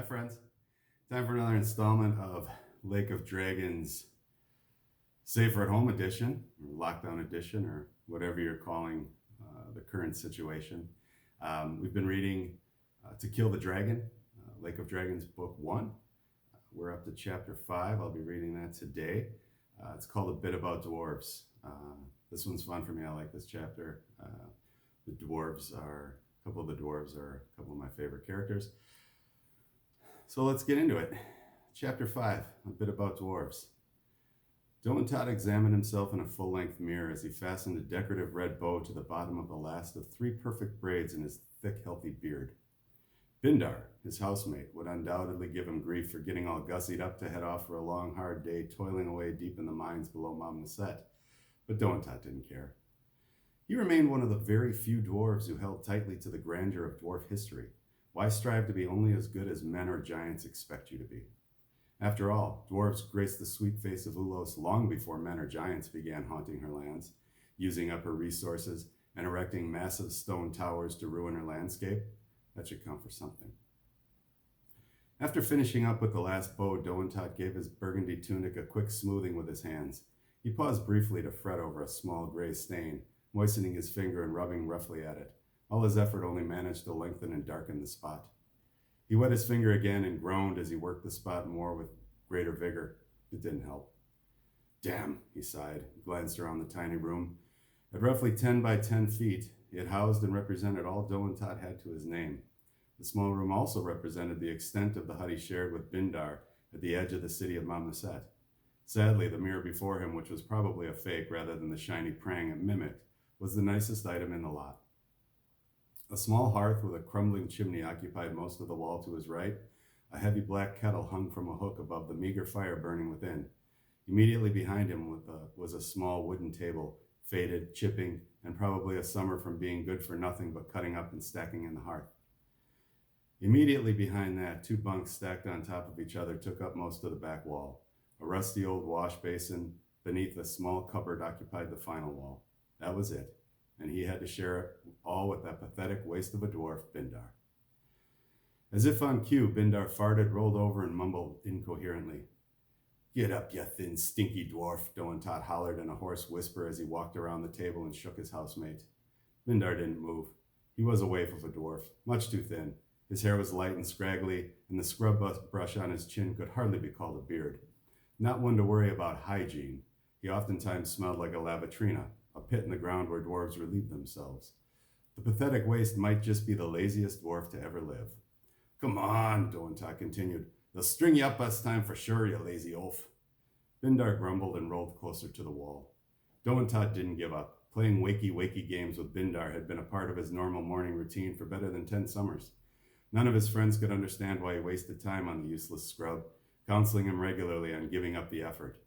Hi, friends. Time for another installment of Lake of Dragons Safer at Home Edition, or Lockdown Edition, or whatever you're calling the current situation. We've been reading To Kill the Dragon, Lake of Dragons, Book 1. We're up to Chapter 5. I'll be reading that today. It's called A Bit About Dwarves. This one's fun for me. I like this chapter. A couple of the dwarves are a couple of my favorite characters. So let's get into it. Chapter 5, A Bit About Dwarves. Todd examined himself in a full-length mirror as he fastened a decorative red bow to the bottom of the last of 3 perfect braids in his thick, healthy beard. Bindar, his housemate, would undoubtedly give him grief for getting all gussied up to head off for a long, hard day toiling away deep in the mines below Mamnaset, but Todd didn't care. He remained one of the very few dwarves who held tightly to the grandeur of dwarf history. Why strive to be only as good as men or giants expect you to be? After all, dwarves graced the sweet face of Ulos long before men or giants began haunting her lands, using up her resources, and erecting massive stone towers to ruin her landscape. That should count for something. After finishing up with the last bow, Todd gave his burgundy tunic a quick smoothing with his hands. He paused briefly to fret over a small gray stain, moistening his finger and rubbing roughly at it. All his effort only managed to lengthen and darken the spot. He wet his finger again and groaned as he worked the spot more with greater vigor. It didn't help. Damn, he sighed, glanced around the tiny room. At roughly 10 by 10 feet, it housed and represented all Todd had to his name. The small room also represented the extent of the hut he shared with Bindar at the edge of the city of Mamnaset. Sadly, the mirror before him, which was probably a fake rather than the shiny prang it mimicked, was the nicest item in the lot. A small hearth with a crumbling chimney occupied most of the wall to his right. A heavy black kettle hung from a hook above the meager fire burning within. Immediately behind him was a small wooden table, faded, chipping, and probably a summer from being good for nothing but cutting up and stacking in the hearth. Immediately behind that, 2 bunks stacked on top of each other took up most of the back wall. A rusty old wash basin beneath a small cupboard occupied the final wall. That was it, and he had to share it all with that pathetic waste of a dwarf, Bindar. As if on cue, Bindar farted, rolled over, and mumbled incoherently. Get up, you thin, stinky dwarf, Todd hollered in a hoarse whisper as he walked around the table and shook his housemate. Bindar didn't move. He was a waif of a dwarf, much too thin. His hair was light and scraggly, and the scrub brush on his chin could hardly be called a beard. Not one to worry about hygiene, he oftentimes smelled like a lavatrina, a pit in the ground where dwarves relieved themselves. The pathetic waste might just be the laziest dwarf to ever live. Come on, Todd continued. They'll string you up this time for sure, you lazy oaf. Bindar grumbled and rolled closer to the wall. Todd didn't give up. Playing wakey games with Bindar had been a part of his normal morning routine for better than 10 summers. None of his friends could understand why he wasted time on the useless scrub, counseling him regularly on giving up the effort.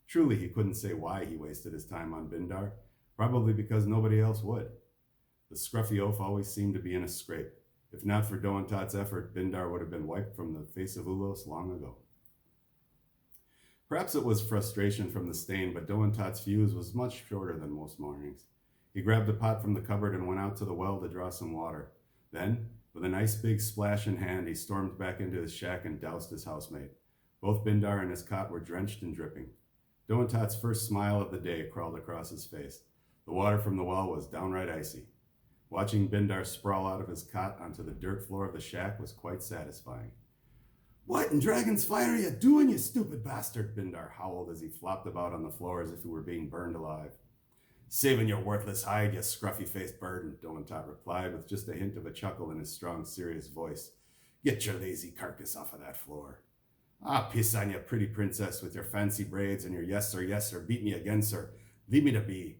Truly, he couldn't say why he wasted his time on Bindar, probably because nobody else would. The scruffy oaf always seemed to be in a scrape. If not for Todd's effort, Bindar would have been wiped from the face of Ulos long ago. Perhaps it was frustration from the stain, but Todd's fuse was much shorter than most mornings. He grabbed a pot from the cupboard and went out to the well to draw some water. Then, with a nice big splash in hand, he stormed back into his shack and doused his housemate. Both Bindar and his cot were drenched and dripping. Todd's first smile of the day crawled across his face. The water from the well was downright icy. Watching Bindar sprawl out of his cot onto the dirt floor of the shack was quite satisfying. What in dragon's fire are you doing, you stupid bastard? Bindar howled as he flopped about on the floor as if he were being burned alive. Saving your worthless hide, you scruffy-faced bird, Todd replied with just a hint of a chuckle in his strong, serious voice. Get your lazy carcass off of that floor. Ah, piss on you, pretty princess, with your fancy braids and your yes, sir, beat me again, sir. Leave me to be.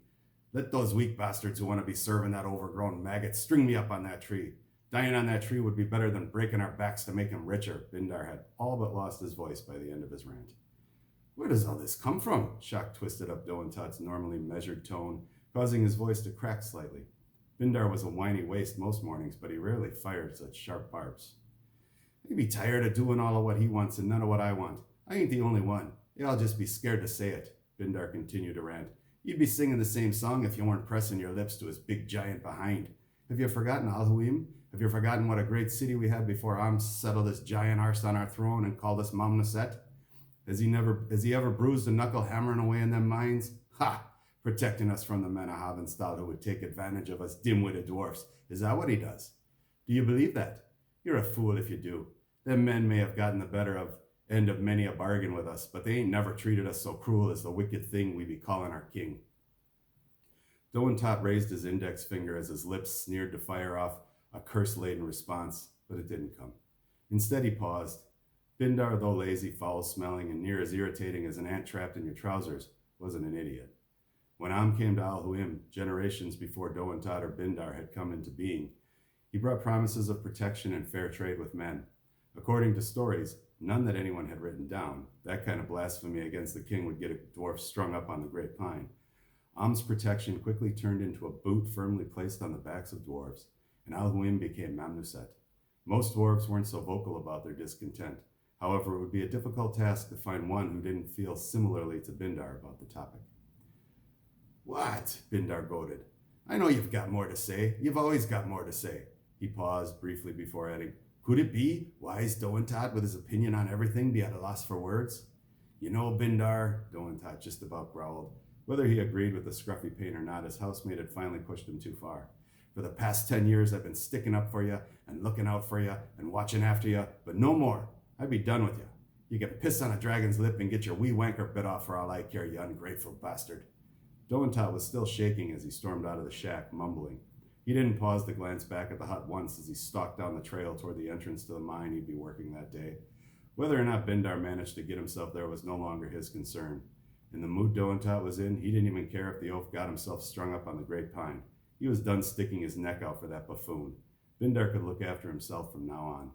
Let those weak bastards who want to be serving that overgrown maggot string me up on that tree. Dying on that tree would be better than breaking our backs to make him richer. Bindar had all but lost his voice by the end of his rant. Where does all this come from? Shock twisted up Todd's normally measured tone, causing his voice to crack slightly. Bindar was a whiny waste most mornings, but he rarely fired such sharp barbs. He'd be tired of doing all of what he wants and none of what I want. I ain't the only one. They all just be scared to say it. Bindar continued to rant. You'd be singing the same song if you weren't pressing your lips to his big giant behind. Have you forgotten Alhuim? Have you forgotten what a great city we had before Am settled this giant arse on our throne and called us Mamnuset? Has he ever bruised a knuckle hammering away in them mines? Ha! Protecting us from the men of Havenstall who would take advantage of us dim-witted dwarfs. Is that what he does? Do you believe that? You're a fool if you do. Them men may have gotten the better of end of many a bargain with us, but they ain't never treated us so cruel as the wicked thing we be calling our king. Doentot raised his index finger as his lips sneered to fire off a curse-laden response, but it didn't come. Instead, he paused. Bindar, though lazy, foul-smelling, and near as irritating as an ant trapped in your trousers, wasn't an idiot. When Am came to Alhuim, generations before Doentot or Bindar had come into being, he brought promises of protection and fair trade with men. According to stories, none that anyone had written down, that kind of blasphemy against the king would get a dwarf strung up on the great pine. Am's protection quickly turned into a boot firmly placed on the backs of dwarves, and Alhuim became Mamnuset. Most dwarves weren't so vocal about their discontent. However, it would be a difficult task to find one who didn't feel similarly to Bindar about the topic. What? Bindar goaded. I know you've got more to say. You've always got more to say. He paused briefly before adding, could it be wise Doentot with his opinion on everything be at a loss for words? You know, Bindar, Doentot just about growled. Whether he agreed with the scruffy pain or not, his housemate had finally pushed him too far. For the past 10 years, I've been sticking up for you and looking out for you and watching after you, but no more. I'd be done with you. You can piss on a dragon's lip and get your wee wanker bit off for all I care, you ungrateful bastard. Doentot was still shaking as he stormed out of the shack, mumbling. He didn't pause to glance back at the hut once as he stalked down the trail toward the entrance to the mine he'd be working that day. Whether or not Bindar managed to get himself there was no longer his concern. In the mood Doentot was in, he didn't even care if the oaf got himself strung up on the great pine. He was done sticking his neck out for that buffoon. Bindar could look after himself from now on.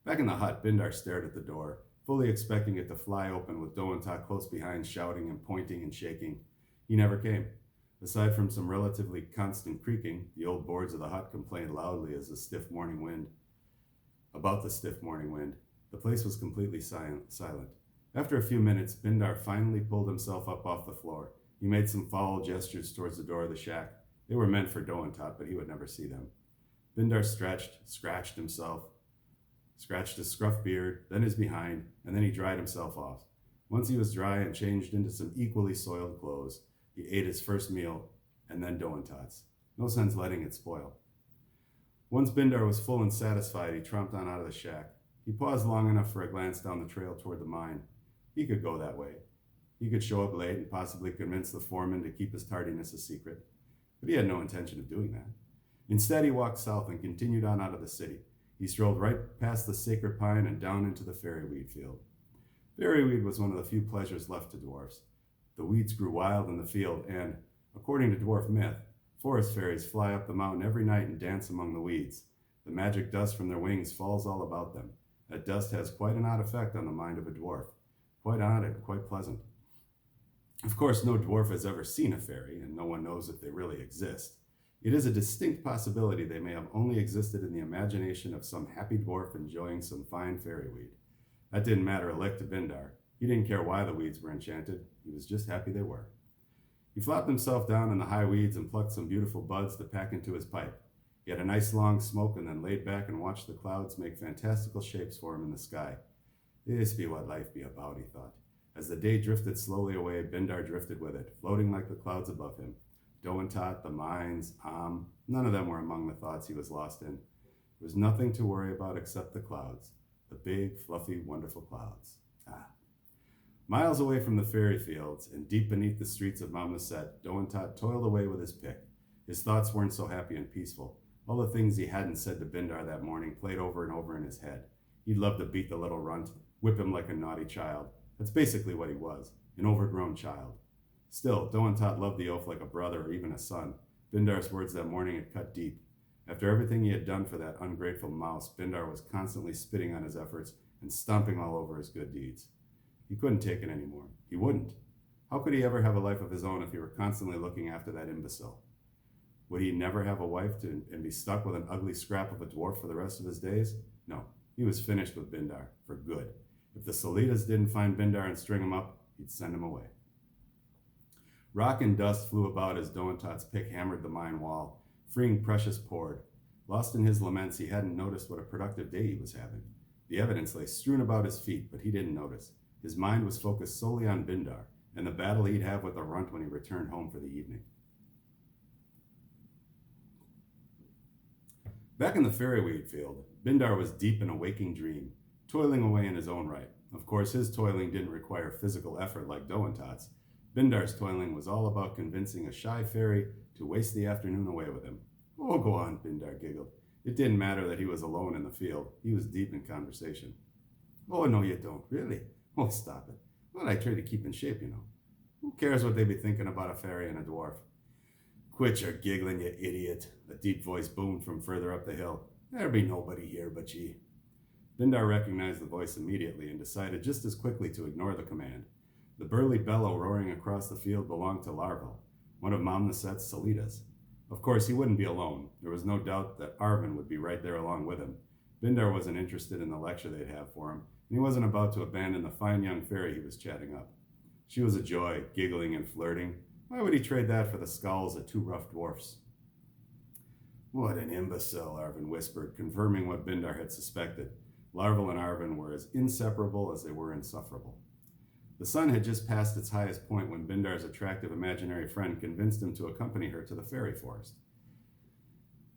Back in the hut, Bindar stared at the door, fully expecting it to fly open with Doentot close behind, shouting and pointing and shaking. He never came. Aside from some relatively constant creaking, the old boards of the hut complained loudly as the stiff morning wind. The place was completely silent. After a few minutes, Bindar finally pulled himself up off the floor. He made some foul gestures towards the door of the shack. They were meant for Doentot, but he would never see them. Bindar scratched himself, scratched his scruff beard, then his behind, and then he dried himself off. Once he was dry and changed into some equally soiled clothes, he ate his first meal, and then Doentot's. No sense letting it spoil. Once Bindar was full and satisfied, he tromped on out of the shack. He paused long enough for a glance down the trail toward the mine. He could go that way. He could show up late and possibly convince the foreman to keep his tardiness a secret. But he had no intention of doing that. Instead, he walked south and continued on out of the city. He strolled right past the sacred pine and down into the fairyweed field. Fairyweed was one of the few pleasures left to dwarfs. The weeds grew wild in the field, and, according to dwarf myth, forest fairies fly up the mountain every night and dance among the weeds. The magic dust from their wings falls all about them. That dust has quite an odd effect on the mind of a dwarf. Quite odd and quite pleasant. Of course, no dwarf has ever seen a fairy, and no one knows if they really exist. It is a distinct possibility they may have only existed in the imagination of some happy dwarf enjoying some fine fairyweed. That didn't matter a lick to Bindar. He didn't care why the weeds were enchanted. He was just happy they were. He flopped himself down in the high weeds and plucked some beautiful buds to pack into his pipe. He had a nice long smoke and then laid back and watched the clouds make fantastical shapes for him in the sky. This be what life be about, he thought. As the day drifted slowly away, Bindar drifted with it, floating like the clouds above him. Doentot, the mines, Am, none of them were among the thoughts he was lost in. There was nothing to worry about except the clouds. The big, fluffy, wonderful clouds. Miles away from the fairy fields and deep beneath the streets of Mamnuset, Doentot toiled away with his pick. His thoughts weren't so happy and peaceful. All the things he hadn't said to Bindar that morning played over and over in his head. He'd love to beat the little runt, whip him like a naughty child. That's basically what he was, an overgrown child. Still, Doentot loved the oaf like a brother or even a son. Bindar's words that morning had cut deep. After everything he had done for that ungrateful mouse, Bindar was constantly spitting on his efforts and stomping all over his good deeds. He couldn't take it anymore. He wouldn't. How could he ever have a life of his own if he were constantly looking after that imbecile? Would he never have a wife and be stuck with an ugly scrap of a dwarf for the rest of his days? No, he was finished with Bindar, for good. If the Solitas didn't find Bindar and string him up, he'd send him away. Rock and dust flew about as Doentot's pick hammered the mine wall, freeing precious poured. Lost in his laments, he hadn't noticed what a productive day he was having. The evidence lay strewn about his feet, but he didn't notice. His mind was focused solely on Bindar and the battle he'd have with the runt when he returned home for the evening. Back in the fairyweed field, Bindar was deep in a waking dream, toiling away in his own right. Of course, his toiling didn't require physical effort like Doentot's. Bindar's toiling was all about convincing a shy fairy to waste the afternoon away with him. Oh, go on, Bindar giggled. It didn't matter that he was alone in the field. He was deep in conversation. Oh, no, you don't, really? Oh, stop it. Well, I try to keep in shape, you know. Who cares what they be thinking about a fairy and a dwarf? Quit your giggling, you idiot, a deep voice boomed from further up the hill. There be nobody here but ye. Bindar recognized the voice immediately and decided just as quickly to ignore the command. The burly bellow roaring across the field belonged to Larval, one of Momniset's Solitas. Of course, he wouldn't be alone. There was no doubt that Arvin would be right there along with him. Bindar wasn't interested in the lecture they'd have for him, and he wasn't about to abandon the fine young fairy he was chatting up. She was a joy, giggling and flirting. Why would he trade that for the scowls of two rough dwarfs? What an imbecile, Arvin whispered, confirming what Bindar had suspected. Larval and Arvin were as inseparable as they were insufferable. The sun had just passed its highest point when Bindar's attractive imaginary friend convinced him to accompany her to the fairy forest.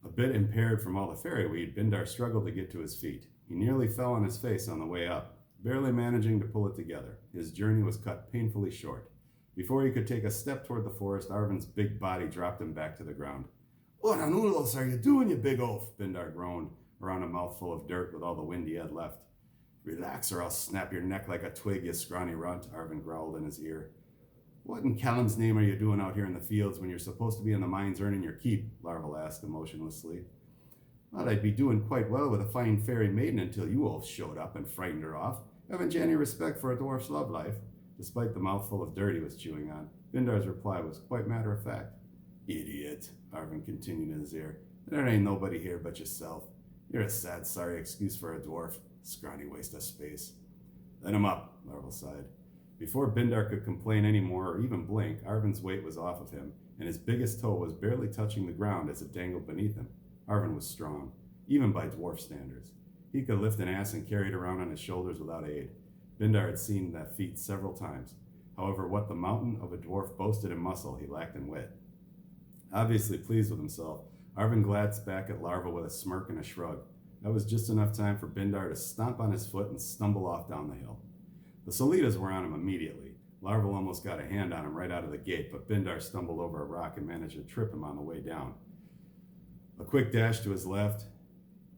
A bit impaired from all the fairy weed, Bindar struggled to get to his feet. He nearly fell on his face on the way up, barely managing to pull it together. His journey was cut painfully short. Before he could take a step toward the forest, Arvin's big body dropped him back to the ground. What on oodles are you doing, you big oaf? Bindar groaned, around a mouthful of dirt with all the wind he had left. Relax or I'll snap your neck like a twig, you scrawny runt, Arvin growled in his ear. What in Callum's name are you doing out here in the fields when you're supposed to be in the mines earning your keep? Larval asked emotionlessly. Thought I'd be doing quite well with a fine fairy maiden until you all showed up and frightened her off. Haven't you any respect for a dwarf's love life? Despite the mouthful of dirt he was chewing on, Bindar's reply was quite matter-of-fact. Idiot, Arvin continued in his ear. There ain't nobody here but yourself. You're a sad, sorry excuse for a dwarf. Scrawny waste of space. Let him up, Larval sighed. Before Bindar could complain any more or even blink, Arvin's weight was off of him, and his biggest toe was barely touching the ground as it dangled beneath him. Arvin was strong, even by dwarf standards. He could lift an ass and carry it around on his shoulders without aid. Bindar had seen that feat several times. However, what the mountain of a dwarf boasted in muscle, he lacked in wit. Obviously pleased with himself, Arvin glanced back at Larval with a smirk and a shrug. That was just enough time for Bindar to stomp on his foot and stumble off down the hill. The Solitas were on him immediately. Larval almost got a hand on him right out of the gate, but Bindar stumbled over a rock and managed to trip him on the way down. A quick dash to his left,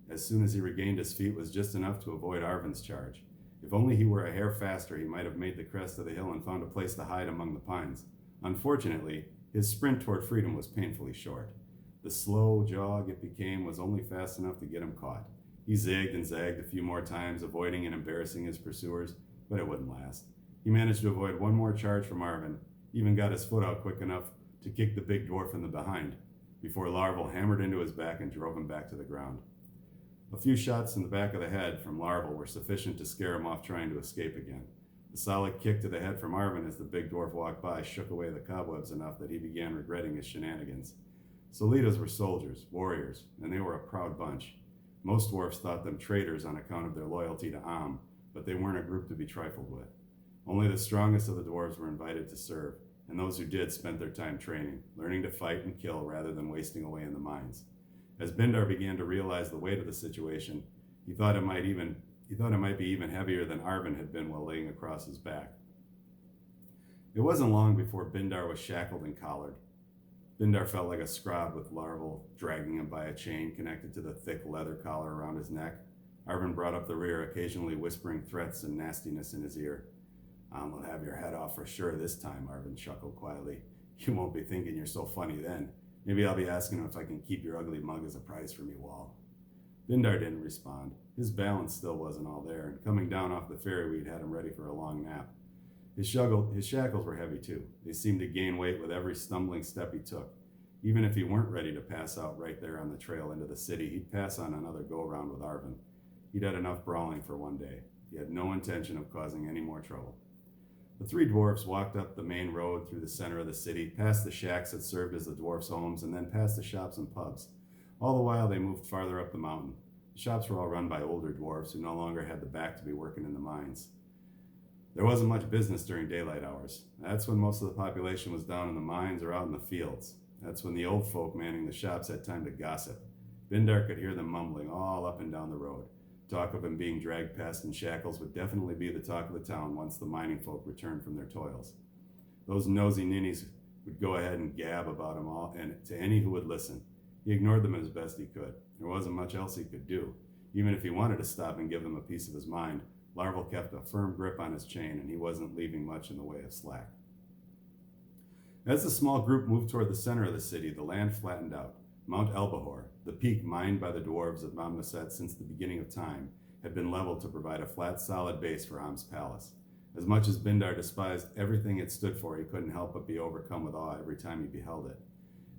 as soon as he regained his feet, was just enough to avoid Arvin's charge. If only he were a hair faster, he might have made the crest of the hill and found a place to hide among the pines. Unfortunately, his sprint toward freedom was painfully short. The slow jog it became was only fast enough to get him caught. He zigged and zagged a few more times, avoiding and embarrassing his pursuers, but it wouldn't last. He managed to avoid one more charge from Arvin, even got his foot out quick enough to kick the big dwarf in the behind, before Larval hammered into his back and drove him back to the ground. A few shots in the back of the head from Larval were sufficient to scare him off trying to escape again. The solid kick to the head from Arvin as the big dwarf walked by shook away the cobwebs enough that he began regretting his shenanigans. Solitas were soldiers, warriors, and they were a proud bunch. Most dwarfs thought them traitors on account of their loyalty to Am, but they weren't a group to be trifled with. Only the strongest of the dwarves were invited to serve, and those who did spent their time training, learning to fight and kill rather than wasting away in the mines. As Bindar began to realize the weight of the situation, he thought it might be even heavier than Arvin had been while laying across his back. It wasn't long before Bindar was shackled and collared. Bindar felt like a scrod with Larval dragging him by a chain connected to the thick leather collar around his neck. Arvin brought up the rear, occasionally whispering threats and nastiness in his ear. "I'll have your head off for sure this time," Arvin chuckled quietly. "You won't be thinking you're so funny then. Maybe I'll be asking if I can keep your ugly mug as a prize for me, Wall." Bindar didn't respond. His balance still wasn't all there, and coming down off the ferry weed had him ready for a long nap. His shackles were heavy too. They seemed to gain weight with every stumbling step he took. Even if he weren't ready to pass out right there on the trail into the city, he'd pass on another go-around with Arvin. He'd had enough brawling for one day. He had no intention of causing any more trouble. The three dwarfs walked up the main road through the center of the city, past the shacks that served as the dwarfs' homes, and then past the shops and pubs. All the while, they moved farther up the mountain. The shops were all run by older dwarves who no longer had the back to be working in the mines. There wasn't much business during daylight hours. That's when most of the population was down in the mines or out in the fields. That's when the old folk manning the shops had time to gossip. Bindar could hear them mumbling all up and down the road. Talk of him being dragged past in shackles would definitely be the talk of the town once the mining folk returned from their toils. Those nosy ninnies would go ahead and gab about him all, and to any who would listen. He ignored them as best he could. There wasn't much else he could do. Even if he wanted to stop and give them a piece of his mind, Larval kept a firm grip on his chain, and he wasn't leaving much in the way of slack. As the small group moved toward the center of the city, the land flattened out. Mount Elbahor, the peak mined by the dwarves of Mamnuset since the beginning of time, had been leveled to provide a flat, solid base for Am's palace. As much as Bindar despised everything it stood for, he couldn't help but be overcome with awe every time he beheld it.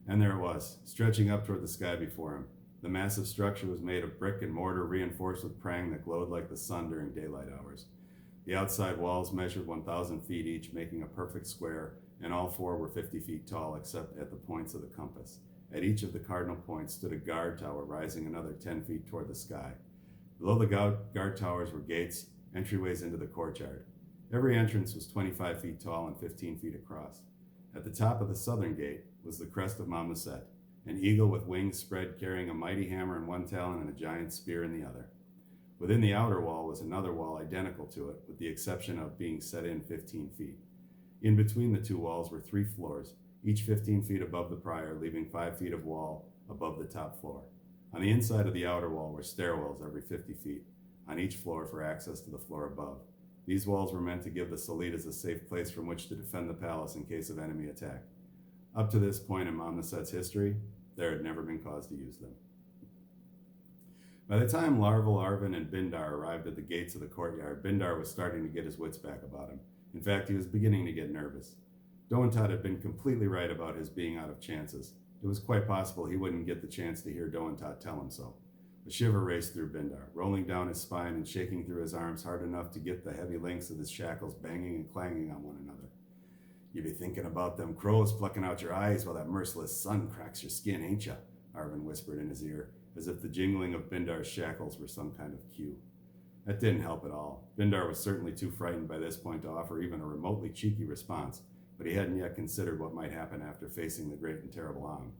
And there it was, stretching up toward the sky before him. The massive structure was made of brick and mortar reinforced with prang that glowed like the sun during daylight hours. The outside walls measured 1,000 feet each, making a perfect square, and all four were 50 feet tall except at the points of the compass. At each of the cardinal points stood a guard tower rising another 10 feet toward the sky. Below the guard towers were gates, entryways into the courtyard. Every entrance was 25 feet tall and 15 feet across. At the top of the southern gate was the crest of Mamnuset, an eagle with wings spread carrying a mighty hammer in one talon and a giant spear in the other. Within the outer wall was another wall identical to it, with the exception of being set in 15 feet. In between the two walls were 3 floors, each 15 feet above the prior, leaving 5 feet of wall above the top floor. On the inside of the outer wall were stairwells every 50 feet, on each floor for access to the floor above. These walls were meant to give the Solitas a safe place from which to defend the palace in case of enemy attack. Up to this point in Mamnuset's history, there had never been cause to use them. By the time Larval, Arvin, and Bindar arrived at the gates of the courtyard, Bindar was starting to get his wits back about him. In fact, he was beginning to get nervous. Doantad had been completely right about his being out of chances. It was quite possible he wouldn't get the chance to hear Doantad tell him so. A shiver raced through Bindar, rolling down his spine and shaking through his arms hard enough to get the heavy links of his shackles banging and clanging on one another. "You be thinking about them crows plucking out your eyes while that merciless sun cracks your skin, ain't ya?" Arvin whispered in his ear, as if the jingling of Bindar's shackles were some kind of cue. That didn't help at all. Bindar was certainly too frightened by this point to offer even a remotely cheeky response, but he hadn't yet considered what might happen after facing the great and terrible Am.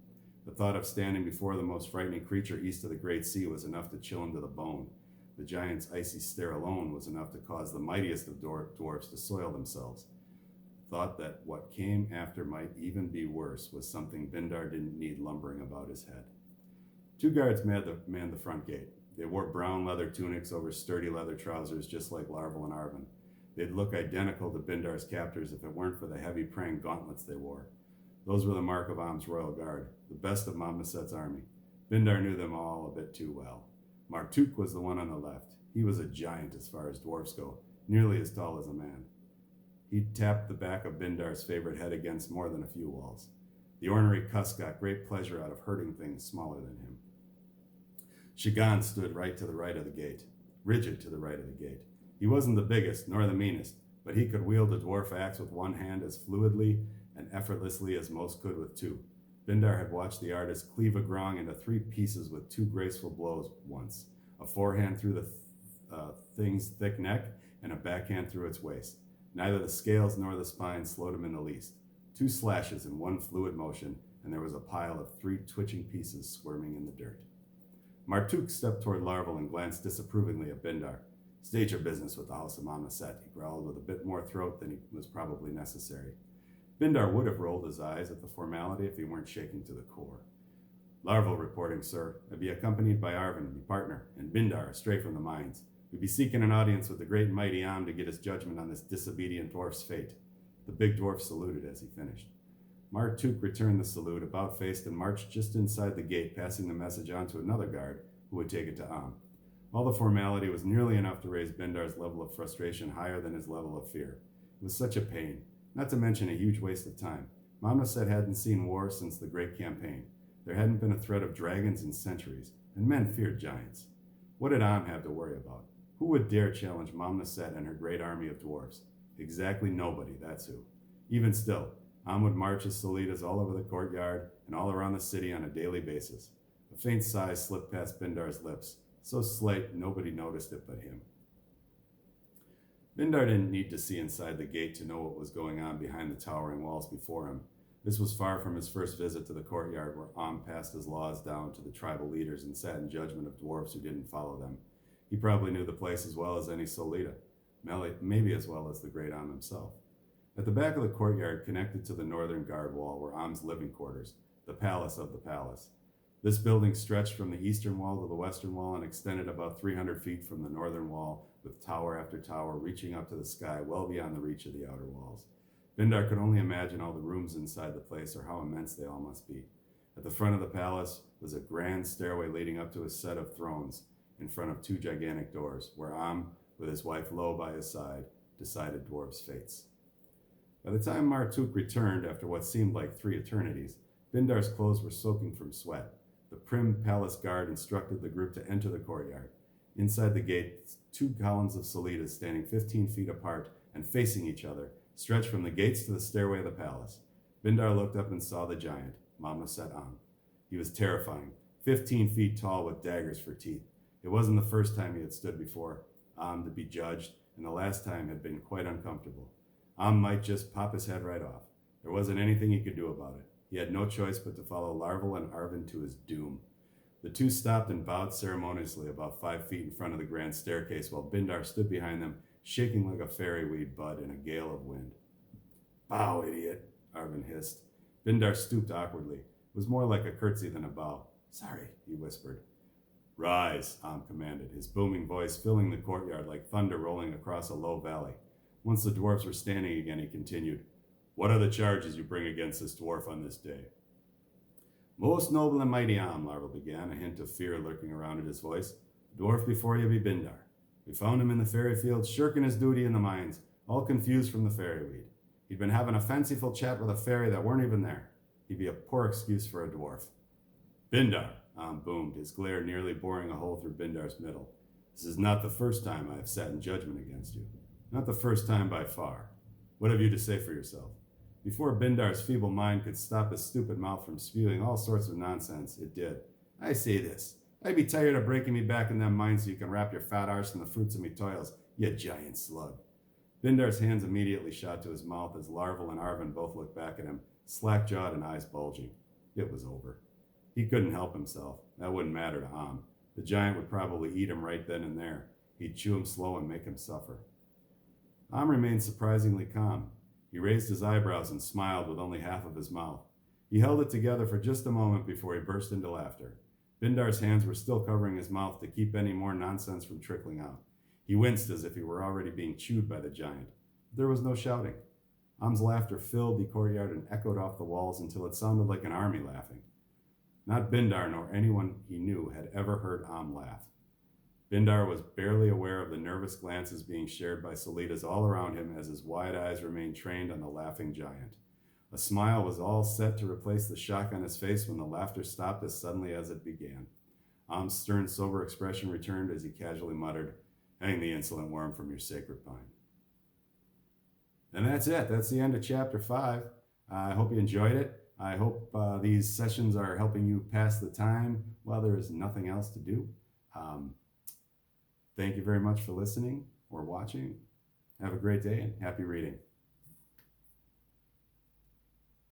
The thought of standing before the most frightening creature east of the Great Sea was enough to chill him to the bone. The giant's icy stare alone was enough to cause the mightiest of dwarves to soil themselves. The thought that what came after might even be worse was something Bindar didn't need lumbering about his head. 2 guards manned the front gate. They wore brown leather tunics over sturdy leather trousers, just like Larval and Arvin. They'd look identical to Bindar's captors if it weren't for the heavy praying gauntlets they wore. Those were the mark of Am's royal guard, the best of Mamnuset's army. Bindar knew them all a bit too well. Martuk was the one on the left. He was a giant as far as dwarfs go, nearly as tall as a man. He tapped the back of Bindar's favorite head against more than a few walls. The ornery cuss got great pleasure out of hurting things smaller than him. Shigan stood right to the right of the gate, rigid to the right of the gate. He wasn't the biggest, nor the meanest, but he could wield a dwarf axe with one hand as fluidly and effortlessly as most could with 2. Bindar had watched the artist cleave a grong into 3 pieces with 2 graceful blows once, a forehand through the thing's thick neck and a backhand through its waist. Neither the scales nor the spine slowed him in the least. 2 slashes in one fluid motion, and there was a pile of 3 twitching pieces squirming in the dirt. Martuk stepped toward Larval and glanced disapprovingly at Bindar. "State your business with the House of Mamnuset," he growled with a bit more throat than was probably necessary. Bindar would have rolled his eyes at the formality if he weren't shaking to the core. "Larval reporting, sir. I be accompanied by Arvin, my partner, and Bindar, straight from the mines. We be seeking an audience with the great and mighty Am to get his judgment on this disobedient dwarf's fate." The big dwarf saluted as he finished. Martuk returned the salute, about-faced, and marched just inside the gate, passing the message on to another guard who would take it to Am. All the formality was nearly enough to raise Bindar's level of frustration higher than his level of fear. It was such a pain, not to mention a huge waste of time. Mamnuset hadn't seen war since the Great Campaign. There hadn't been a threat of dragons in centuries, and men feared giants. What did Am have to worry about? Who would dare challenge Mamnuset and her great army of dwarves? Exactly nobody, that's who. Even still, Am would march his Solitas all over the courtyard and all around the city on a daily basis. A A faint sigh slipped past Bindar's lips, so slight nobody noticed it but him. Bindar didn't need to see inside the gate to know what was going on behind the towering walls before him. This was far from his first visit to the courtyard, where passed his laws down to the tribal leaders and sat in judgment of dwarves who didn't follow them. He probably knew the place as well as any Solita, maybe as well as the great himself. At the back of the courtyard, connected to the northern guard wall, were living quarters, the palace of the palace. This building stretched from the eastern wall to the western wall and extended about 300 feet from the northern wall, with tower after tower reaching up to the sky well beyond the reach of the outer walls. Bindar could only imagine all the rooms inside the place, or how immense they all must be. At the front of the palace was a grand stairway leading up to a set of thrones in front of two gigantic doors, where with his wife Lo by his side, decided dwarves' fates. By the time Martuk returned, after what seemed like 3 eternities, Bindar's clothes were soaking from sweat. The prim palace guard instructed the group to enter the courtyard. Inside the gate, 2 columns of Solitas standing 15 feet apart and facing each other stretched from the gates to the stairway of the palace. Bindar looked up and saw the giant, Mamnuset He was terrifying, 15 feet tall with daggers for teeth. It wasn't the first time he had stood before to be judged, and the last time had been quite uncomfortable. Might just pop his head right off. There wasn't anything he could do about it. He had no choice but to follow Larval and Arvin to his doom. The 2 stopped and bowed ceremoniously about 5 feet in front of the grand staircase, while Bindar stood behind them, shaking like a fairy weed bud in a gale of wind. "Bow, idiot," Arvin hissed. Bindar stooped awkwardly. It was more like a curtsy than a bow. "Sorry," he whispered. "Rise," commanded, his booming voice filling the courtyard like thunder rolling across a low valley. Once the dwarves were standing again, he continued, "What are the charges you bring against this dwarf on this day?" "Most noble and mighty Larval began, a hint of fear lurking around in his voice. "The dwarf before you be Bindar. We found him in the fairy field, shirking his duty in the mines, all confused from the fairy weed. He'd been having a fanciful chat with a fairy that weren't even there. He'd be a poor excuse for a dwarf." "Bindar," boomed, his glare nearly boring a hole through Bindar's middle. "This is not the first time I have sat in judgment against you. Not the first time by far. What have you to say for yourself?" Before Bindar's feeble mind could stop his stupid mouth from spewing all sorts of nonsense, it did. "I say this. I be tired of breaking me back in them mines so you can wrap your fat arse in the fruits of me toils, you giant slug." Bindar's hands immediately shot to his mouth as Larval and Arvin both looked back at him, slack-jawed and eyes bulging. It was over. He couldn't help himself. That wouldn't matter to The giant would probably eat him right then and there. He'd chew him slow and make him suffer. Remained surprisingly calm. He raised his eyebrows and smiled with only half of his mouth. He held it together for just a moment before he burst into laughter. Bindar's hands were still covering his mouth to keep any more nonsense from trickling out. He winced as if he were already being chewed by the giant. There was no shouting. Laughter filled the courtyard and echoed off the walls until it sounded like an army laughing. Not Bindar nor anyone he knew had ever heard laugh. Bindar was barely aware of the nervous glances being shared by Solitas all around him as his wide eyes remained trained on the laughing giant. A smile was all set to replace the shock on his face when the laughter stopped as suddenly as it began. Stern, sober expression returned as he casually muttered, "Hang the insolent worm from your sacred pine." And that's it. That's the end of Chapter 5. I hope you enjoyed it. I hope these sessions are helping you pass the time while there is nothing else to do. Thank you very much for listening or watching. Have a great day and happy reading.